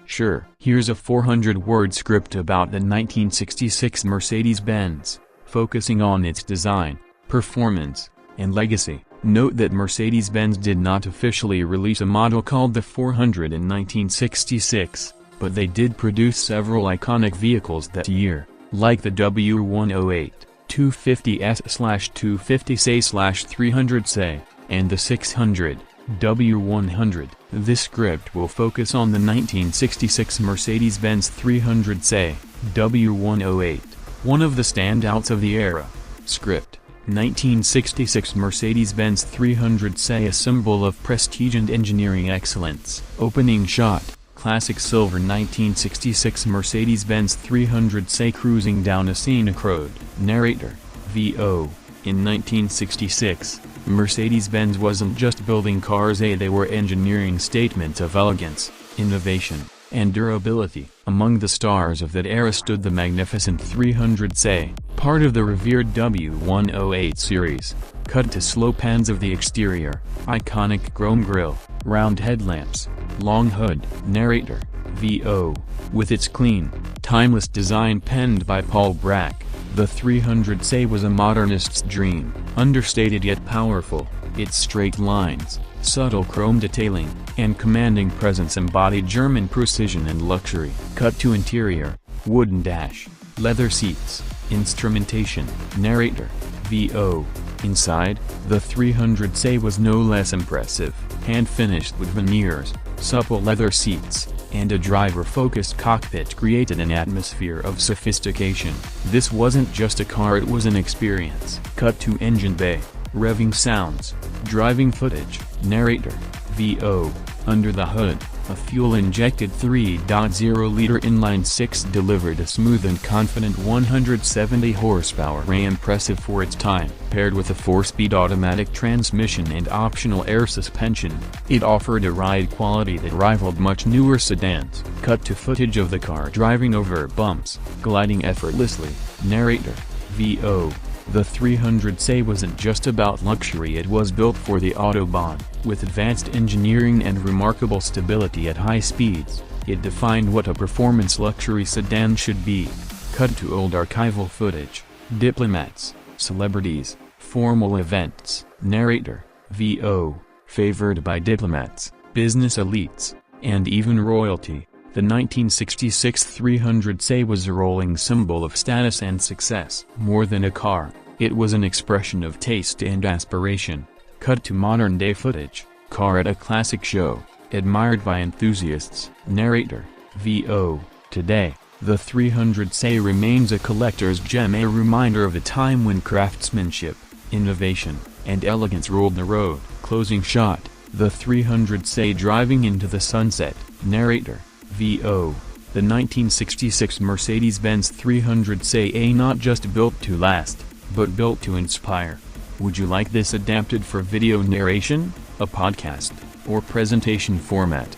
Sure. Here's a 400-word script about the 1966 Mercedes-Benz, focusing on its design, performance, and legacy. Note that Mercedes-Benz did not officially release a model called the 400 in 1966, but they did produce several iconic vehicles that year, like the W108, 250S/250C/300C, and the 600, W100. This script will focus on the 1966 Mercedes-Benz 300C, W108, one of the standouts of the era. Script: 1966 Mercedes-Benz 300C, a symbol of prestige and engineering excellence. Opening shot: classic silver 1966 Mercedes-Benz 300C cruising down a scenic road. Narrator: VO. In 1966, Mercedes-Benz wasn't just building cars, they were engineering statements of elegance, innovation, and durability. Among the stars of that era stood the magnificent 300C, part of the revered W108 series. Cut to slow pans of the exterior, iconic chrome grille, round headlamps, long hood. Narrator: VO. With its clean, timeless design penned by Paul Brack, the 300C was a modernist's dream. Understated yet powerful, its straight lines, subtle chrome detailing, and commanding presence embodied German precision and luxury. Cut to interior, wooden dash, leather seats, instrumentation. Narrator: VO. Inside, the 300C was no less impressive. Hand-finished wood veneers, supple leather seats, and a driver-focused cockpit created an atmosphere of sophistication. This wasn't just a car, it was an experience. Cut to engine bay, revving sounds, driving footage. Narrator: VO. Under the hood, a fuel-injected 3.0-liter inline-six delivered a smooth and confident 170 horsepower, impressive for its time. Paired with a 4-speed automatic transmission and optional air suspension, it offered a ride quality that rivaled much newer sedans. Cut to footage of the car driving over bumps, gliding effortlessly. Narrator: VO. The 300C wasn't just about luxury, it was built for the Autobahn. With advanced engineering and remarkable stability at high speeds, it defined what a performance luxury sedan should be. Cut to old archival footage, diplomats, celebrities, formal events. Narrator: VO. Favored by diplomats, business elites, and even royalty, the 1966 300C was a rolling symbol of status and success. More than a car, it was an expression of taste and aspiration. Cut to modern-day footage, car at a classic show, admired by enthusiasts. Narrator: VO. Today, the 300C remains a collector's gem, a reminder of a time when craftsmanship, innovation, and elegance ruled the road. Closing shot: the 300C driving into the sunset. Narrator: VO. The 1966 Mercedes-Benz 300C, not just built to last, but built to inspire. Would you like this adapted for video narration, a podcast, or presentation format?